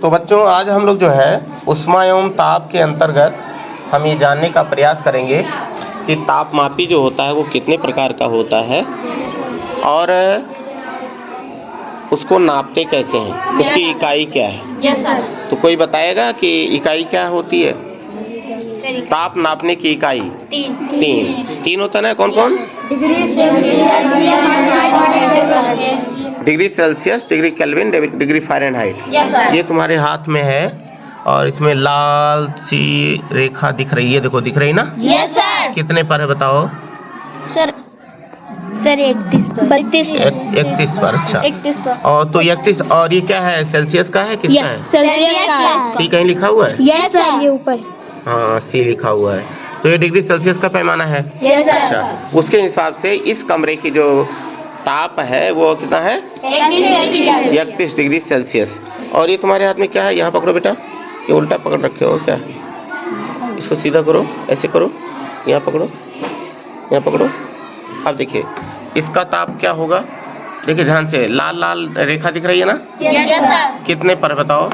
तो बच्चों आज हम लोग जो है ऊष्मा एवं ताप के अंतर्गत हम ये जानने का प्रयास करेंगे कि तापमापी जो होता है वो कितने प्रकार का होता है और उसको नापते कैसे हैं, उसकी इकाई क्या है। Yes sir. तो कोई बताएगा कि इकाई क्या होती है? ताप नापने की इकाई तीन होता है ना। कौन कौन? Degree Celsius, degree kelvin, degree Fahrenheit. ये तुम्हारे हाथ में है और इसमें लाल सी रेखा दिख रही है, देखो दिख रही ना। Yes sir. कितने पर है बताओ? सर 31 पर। 31 पर। अच्छा 31 पर। और तो 31 और ये क्या है? सेल्सियस का है, किसका है? सेल्सियस का। सी कहीं लिखा हुआ है? यस सर, ये ऊपर। हाँ सी लिखा हुआ है, तो ये डिग्री सेल्सियस का पैमाना है। Yes sir. अच्छा, उसके हिसाब से इस कमरे की जो ताप है वो कितना है? 31 डिग्री सेल्सियस। और ये तुम्हारे हाथ में क्या है? यहाँ पकड़ो बेटा, ये उल्टा पकड़ रखे हो क्या? इसको सीधा करो, ऐसे करो, यहाँ पकड़ो, यहाँ पकड़ो। अब देखिए इसका ताप क्या होगा, देखिए ध्यान से, लाल लाल रेखा दिख रही है ना। Yes sir. कितने पर बताओ?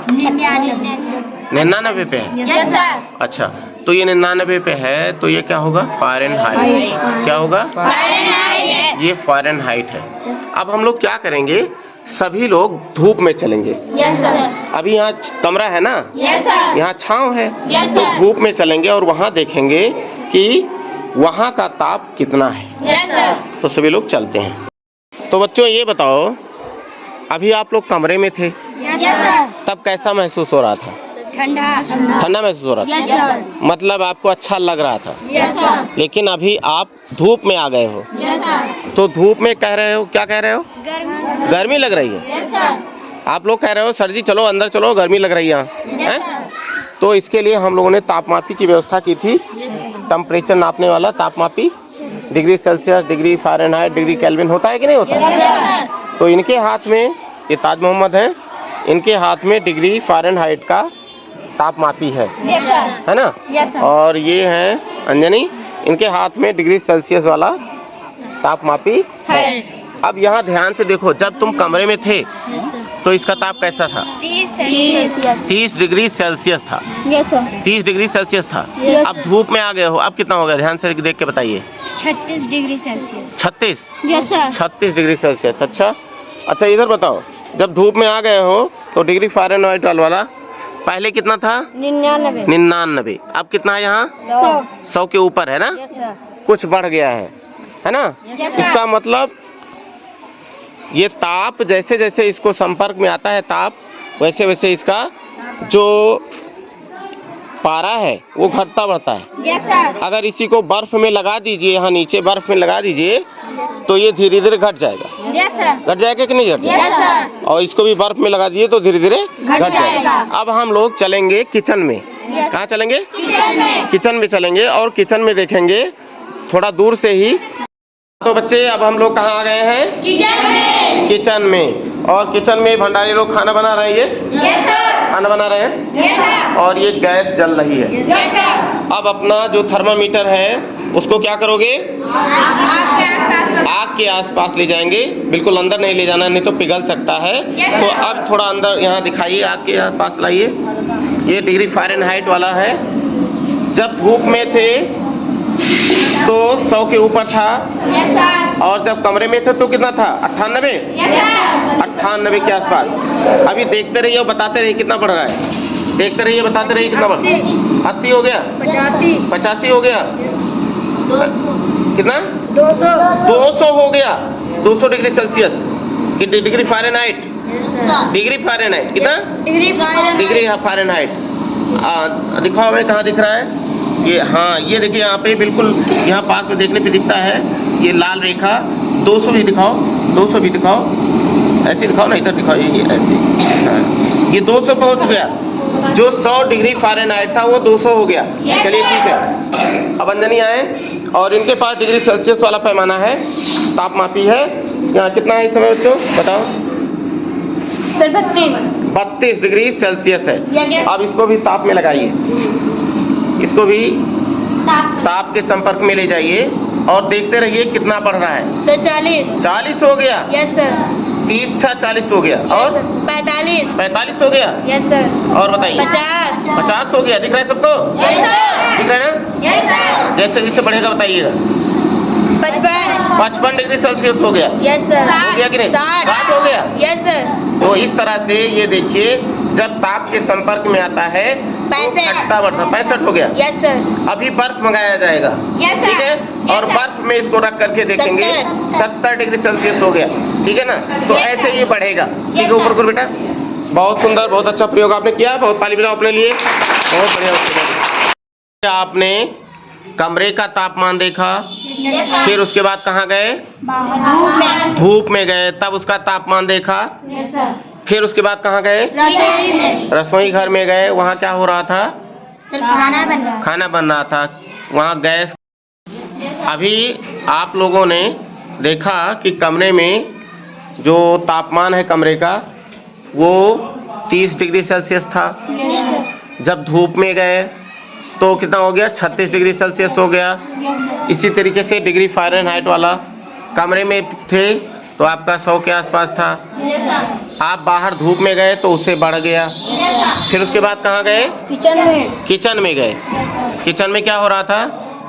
99 पे है। Yes sir. अच्छा, तो ये 99 पे है, तो ये क्या होगा? फ़ारेनहाइट। क्या होगा? फ़ारेनहाइट। ये फ़ारेनहाइट है। अब हम लोग क्या करेंगे, सभी लोग धूप में चलेंगे। Yes sir. अभी यहाँ कमरा है ना, यस सर। यहाँ छांव है, यस तो सर। धूप में चलेंगे और वहाँ देखेंगे कि वहाँ का ताप कितना है। Yes sir. तो सभी लोग चलते हैं। तो बच्चों ये बताओ, अभी आप लोग कमरे में थे, यस सर। तब कैसा महसूस हो रहा था? ठंडा। ठंडा महसूस हो रहा था, यस सर। मतलब आपको अच्छा लग रहा था। Yes sir. लेकिन अभी आप धूप में आ गए हो, यस सर। तो धूप में कह रहे हो, क्या कह रहे हो? गर्मी। गर्मी लग रही है। Yes sir. आप लोग कह रहे हो सर जी चलो अंदर चलो, गर्मी लग रही है यहाँ, हैं? तो इसके लिए हम लोगों ने तापमापी की व्यवस्था की थी, टेम्परेचर नापने वाला तापमापी। Degree Celsius, degree Fahrenheit, degree Kelvin होता है कि नहीं होता है? तो इनके हाथ में, ये ताज मोहम्मद है, इनके हाथ में डिग्री फ़ारेनहाइट का तापमापी है ना। Yes sir. और ये है अंजनी, इनके हाथ में डिग्री सेल्सियस वाला तापमापी है। अब यहाँ ध्यान से देखो, जब तुम कमरे में थे तो इसका ताप कैसा था? 30 डिग्री सेल्सियस था। Yes sir. 30 डिग्री सेल्सियस था। Yes, अब धूप में आ गए हो, अब कितना हो गया? ध्यान से देख के बताइए। 36 degree Celsius. 36। Yes sir. 36 degree Celsius. अच्छा इधर बताओ, जब धूप में आ गए हो तो डिग्री फ़ारेनहाइट वाला पहले कितना था? 99। अब कितना है यहाँ? 100 के ऊपर है ना। Yes sir. कुछ बढ़ गया है ना। इसका मतलब ये ताप जैसे जैसे इसको संपर्क में आता है ताप, वैसे वैसे इसका जो पारा है वो घटता बढ़ता है। Yes sir. अगर इसी को बर्फ में लगा दीजिए, यहाँ नीचे बर्फ में लगा दीजिए, तो ये धीरे धीरे घट जाएगा। Yes sir. घट जाएगा कि नहीं घट यस जाएगा? सर। और इसको भी बर्फ में लगा दिए तो धीरे धीरे घट जाएगा। अब हम लोग चलेंगे किचन में। कहाँ चलेंगे? किचन में चलेंगे और किचन में देखेंगे थोड़ा दूर से ही। तो बच्चे अब हम लोग कहाँ आ गए हैं? किचन में। और किचन में भंडारी लोग खाना बना रहे हैं। Yes sir. खाना बना रहे हैं। Yes sir. और ये गैस जल रही है। Yes sir. अब अपना जो थर्मामीटर है उसको क्या करोगे? आग के आसपास ले जाएंगे, बिल्कुल अंदर नहीं ले जाना, नहीं तो पिघल सकता है। तो अब थोड़ा अंदर यहाँ दिखाइए, आग के पास लाइए। ये डिग्री फ़ारेनहाइट वाला है। जब धूप में थे तो 100 के ऊपर था, और जब कमरे में थे तो कितना था? 98 के आसपास। अभी देखते रहिए और बताते रहिए कितना बढ़ रहा है। देखते रहिए, बताते रहिए कितना बढ़ रहा है। 80 हो गया, 85 हो गया, कितना? 200 हो गया, 200 degree Celsius. Degree Fahrenheit, degree Fahrenheit कितना? Degree Fahrenheit. दिखाओ हमें, कहाँ दिख रहा है ये? हाँ ये देखिए यहाँ पे बिल्कुल, यहाँ पास में देखने पे दिखता है ये लाल रेखा। 200 भी दिखाओ, 200 भी दिखाओ, ऐसे दिखाओ ना, इधर दिखाओ, ये ऐसे। हाँ ये 200 पहुँच गया। जो 100 डिग्री फ़ारेनहाइट था वो 200 हो गया। चलिए ठीक है। अब अंजनी आए और इनके पास डिग्री सेल्सियस वाला पैमाना है, तापमापी है। यहाँ कितना है इस समय बच्चों बताओ? 32 डिग्री सेल्सियस है। अब इसको भी ताप में लगाइए, इसको भी ताप के संपर्क में ले जाइए और देखते रहिए कितना बढ़ रहा है। 40 40 हो गया। Yes sir. 30 6 40 हो गया और 45 45 हो गया। यस सर और बताइए 50 50 हो गया। दिख रहा है सबको? यस सर दिख रहा है ना? यस सर जैसे जैसे बढ़ेगा बताइएगा। 55 55 डिग्री सेल्सियस हो गया। यस सर हो गया कि नहीं? 60 हो गया। यस सर तो इस तरह से ये देखिए, जब ताप के संपर्क में आता है तो 65 घटता बढ़ता। 65 हो गया। यस सर अभी बर्फ मंगाया जाएगा। Yes, sir. ठीक है, और Yes, sir. बर्फ में इसको रख करके देखेंगे 70 डिग्री सेल्सियस हो गया। ठीक है ना? तो Yes, ऐसे sir. ये बढ़ेगा। ठीक है, Yes, ऊपर sir. करो बेटा। बहुत सुंदर, बहुत अच्छा प्रयोग आपने किया। बहुत ताली बजाओ अपने लिए। बहुत बढ़िया उत्तर। आपने कमरे का तापमान देखा, फिर उसके बाद कहाँ गए? धूप में धूप में गए, तब उसका तापमान देखा। यस सर फिर उसके बाद कहाँ गए? रसोई में रसोई घर में गए। वहाँ क्या हो रहा था? खाना बन रहा खाना बन रहा था। वहाँ गैस। अभी आप लोगों ने देखा कि कमरे में जो तापमान है कमरे का वो 30 डिग्री सेल्सियस था। जब धूप में गए तो कितना हो गया? 36 डिग्री सेल्सियस हो गया। इसी तरीके से डिग्री फ़ारेनहाइट वाला कमरे में थे तो आपका 100 के आसपास था। आप बाहर धूप में गए तो उससे बढ़ गया। फिर उसके बाद कहाँ गए? किचन में गए। किचन में क्या हो रहा था?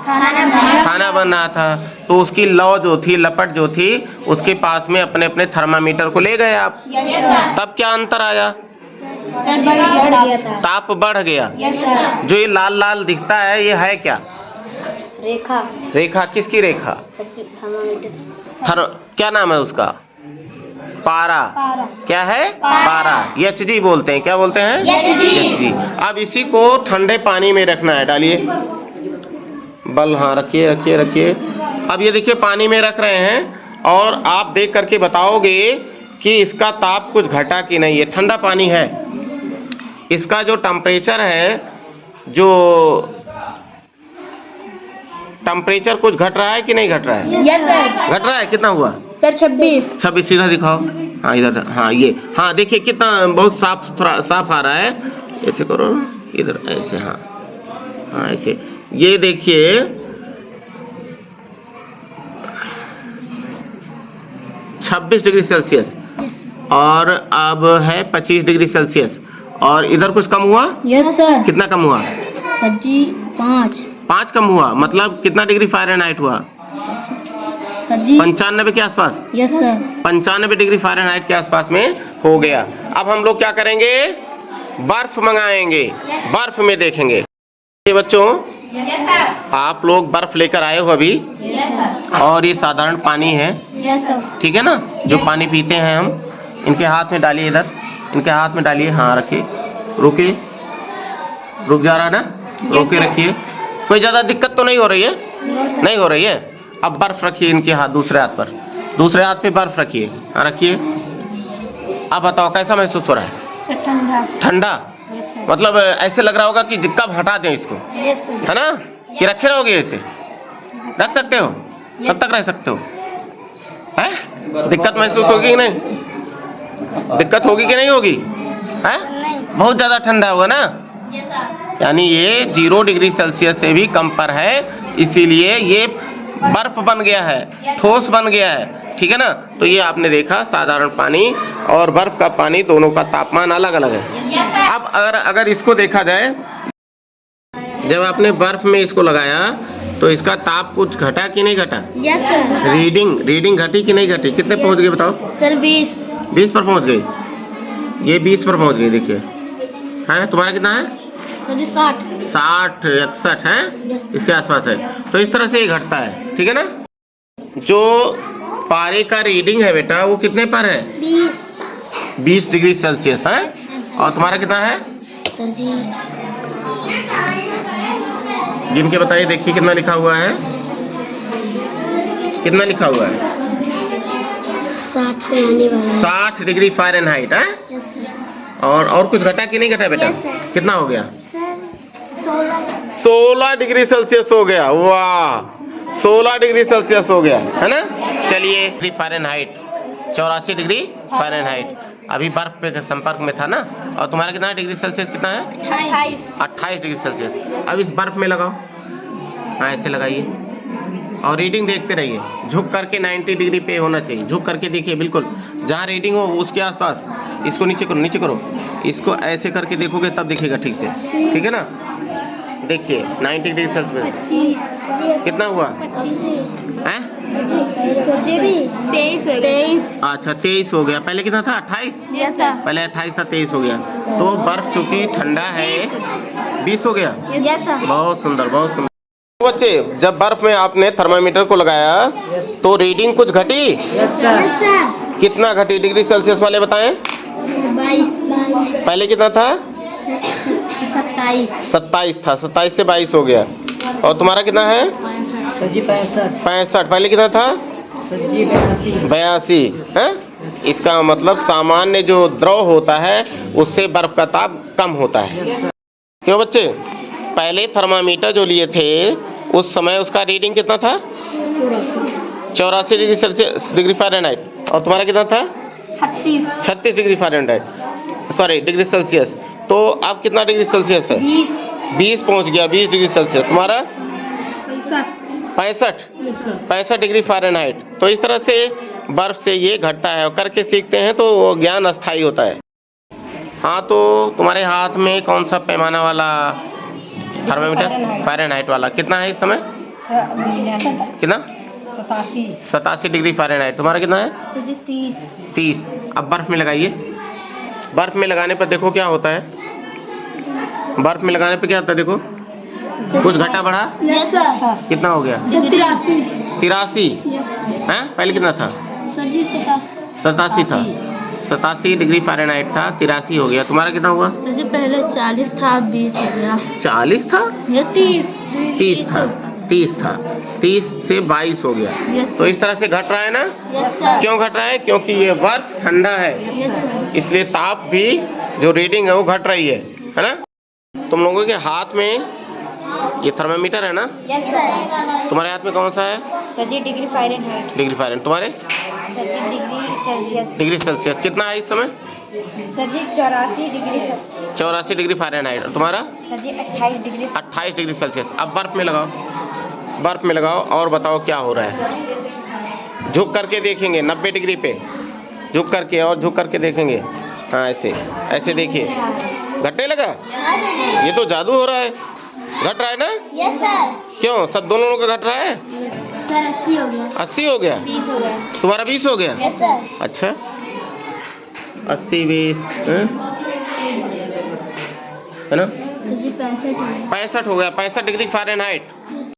खाना बन रहा था। तो उसकी लौ जो थी, लपट जो थी, उसके पास में अपने अपने थर्मामीटर को ले गए आप। तब क्या अंतर आया? ताप बढ़ गया। जो ये लाल लाल दिखता है ये है क्या? रेखा रेखा। किसकी रेखा? क्या नाम है उसका? पारा। क्या है? पारा। एचजी बोलते हैं। क्या बोलते हैं? एचजी। अब इसी को ठंडे पानी में रखना है। डालिए बल। हाँ, रखिए रखिए रखिए। अब ये देखिए पानी में रख रहे हैं और आप देख करके बताओगे कि इसका ताप कुछ घटा कि नहीं। ये ठंडा पानी है। इसका जो टेम्परेचर है, जो टेम्परेचर कुछ घट रहा है कि नहीं घट रहा है? यस सर घट रहा है। कितना हुआ? सर 26 26। सीधा दिखाओ। हाँ इधर। हाँ ये। हाँ देखिए कितना बहुत साफ सुथरा साफ आ रहा है। ऐसे करो इधर ऐसे। हाँ हाँ ऐसे। ये देखिए 26 डिग्री सेल्सियस और अब है 25 डिग्री सेल्सियस। और इधर कुछ कम हुआ? यस सर कितना कम हुआ? सर जी 5 कम हुआ। मतलब कितना डिग्री फ़ारेनहाइट हुआ? सर जी 95 के आसपास। यस सर 95 डिग्री फ़ारेनहाइट के आसपास में हो गया। अब हम लोग क्या करेंगे? बर्फ मंगाएंगे। बर्फ में देखेंगे। ये बच्चों आप लोग बर्फ लेकर आए हो अभी, और ये साधारण पानी है। यस सर ठीक है ना? जो पानी पीते हैं हम। इनके हाथ में डालिए। इधर इनके हाथ में डालिए। हाँ रखिए। रुकिए। रुक जा रहा है ना? रोके रखिए। कोई ज़्यादा दिक्कत तो नहीं हो रही है? नहीं हो रही है। अब बर्फ रखिए इनके हाथ, दूसरे हाथ पर। दूसरे हाथ पे बर्फ रखिए। हाँ रखिए। अब बताओ कैसा महसूस हो रहा है? ठंडा ठंडा। मतलब ऐसे लग रहा होगा कि कब हटा दें इसको, यस सर है ना? कि रखे रहोगे ऐसे? रख सकते हो? कब तक रह सकते हो? हैं? दिक्कत महसूस होगी कि नहीं? दिक्कत होगी कि नहीं होगी? हैं? बहुत ज़्यादा ठंडा होगा ना? यानी ये 0 डिग्री सेल्सियस से भी कम पर है, इसीलिए ये बर्फ बन गया है, ठोस बन गया है। ठीक है ना? तो ये आपने देखा साधारण पानी और बर्फ का पानी दोनों का तापमान अलग अलग है। अब अगर इसको देखा जाए, जब आपने बर्फ में इसको लगाया तो इसका ताप कुछ घटा कि नहीं घटा? यस सर रीडिंग घटी कि नहीं घटी? कितने पहुंच गए बताओ? सर 20 20 पर पहुंच गई। ये 20 पर पहुंच गई। देखिए है। तुम्हारा कितना है? सर जी 60 61 है। इसके आसपास है। तो इस तरह से ये घटता है। ठीक है ना? जो पारे का रीडिंग है बेटा वो कितने पर है? 20 डिग्री सेल्सियस है। और तुम्हारा कितना है? सर जी गिन के बताइए। देखिए कितना लिखा हुआ है? कितना लिखा हुआ है? 60 पे आने वाला है। 60 डिग्री फ़ारेनहाइट है। यस सर और कुछ घटा कि नहीं घटा बेटा? Yes, sir. कितना हो गया? सर 16 डिग्री सेल्सियस हो गया। वाह, 16 डिग्री सेल्सियस हो गया, है ना? चलिए डिग्री फ़ारेनहाइट 84 डिग्री फ़ारेनहाइट अभी बर्फ पे संपर्क में था ना। और तुम्हारा कितना डिग्री सेल्सियस कितना है? 28 डिग्री सेल्सियस। अब इस बर्फ में लगाओ। हाँ ऐसे लगाइए। और रीडिंग देखते रहिए। झुक करके 90 डिग्री पे होना चाहिए। झुक करके देखिए, बिल्कुल जहाँ रीडिंग हो उसके आसपास। इसको नीचे करो, नीचे करो। इसको ऐसे करके देखोगे तब दिखेगा ठीक से, ठीक है ना। देखिए 90 डिग्री सेल्सियस 25 कितना हुआ है? 23 अच्छा 23 हो गया। पहले कितना था? 28। यस सर पहले 28 था, 23 हो गया। तो बर्फ चूंकि ठंडा है 20 हो गया। यस सर बहुत सुंदर, बहुत सुंदर। बच्चे, जब बर्फ में आपने थर्मामीटर को लगाया तो रीडिंग कुछ घटी? यस सर कितना घटी? डिग्री सेल्सियस वाले बताएं। 22 पहले कितना था? 27 27 था, 27 से 22 हो गया। और तुम्हारा कितना है? 65। पहले कितना था? 82 है। इसका मतलब सामान्य जो द्रव होता है उससे बर्फ का ताप कम होता है। क्यों बच्चे? पहले थर्मामीटर जो लिए थे उस समय उसका रीडिंग कितना था? 84 डिग्री सेल्सियस, डिग्री फ़ारेनहाइट। और तुम्हारा कितना था? 36 degree Fahrenheit, sorry degree Celsius. तो अब कितना डिग्री सेल्सियस है? 20 पहुंच गया, 20 डिग्री सेल्सियस। तुम्हारा 65 डिग्री फ़ारेनहाइट। तो इस तरह से बर्फ से ये घटता है। और करके सीखते हैं तो वो ज्ञान अस्थायी होता है। हाँ, तो तुम्हारे हाथ में कौन सा पैमाना वाला थर्मामीटर? फ़ारेनहाइट वाला। कितना है इस समय? कितना? 87 डिग्री फ़ारेनहाइट। तुम्हारा कितना है? 30। अब बर्फ में लगाइए। बर्फ में लगाने पर देखो क्या होता है। बर्फ में लगाने पर क्या होता है देखो। कुछ घटा बढ़ा? यस सर कितना हो गया? 83 है। पहले कितना था? 87 था। 87 डिग्री फ़ारेनहाइट था, 83 हो गया। तुम्हारा कितना हुआ? सर जी पहले 40 था 20 हो गया। 40 था? यस 30 था। 30 से 22 हो गया। यस तो इस तरह से घट रहा है ना। यस सर क्यों घट रहा है? क्योंकि ये बर्फ ठंडा है, यस सर इसलिए ताप भी जो रीडिंग है वो घट रही है ना। तुम लोगों के हाथ में ये थर्मामीटर है ना। यस सर तुम्हारे हाथ में कौन सा है? सर जी डिग्री फ़ारेनहाइट। Degree Fahrenheit. तुम्हारे? सर जी डिग्री सेल्सियस। Degree Celsius. कितना है इस समय? सर जी 84 डिग्री 84 डिग्री फ़ारेनहाइट। और तुम्हारा? सर जी 28 डिग्री 28 डिग्री सेल्सियस। अब बर्फ में लगाओ, बर्फ में लगाओ और बताओ क्या हो रहा है। झुक करके देखेंगे 90 डिग्री पे, झुक करके और झुक करके देखेंगे। हाँ, ऐसे ऐसे देखिए। घटने लगा? ये तो जादू हो रहा है। घट रहा है ना? यस सर क्यों? सब दोनों का घट रहा है। सर 80 हो गया 80 हो गया। 20 हो गया। तुम्हारा 20 हो गया। यस सर अच्छा 80 20 है ना। 65 हो गया। 65 हो गया। 65 डिग्री फ़ारेनहाइट।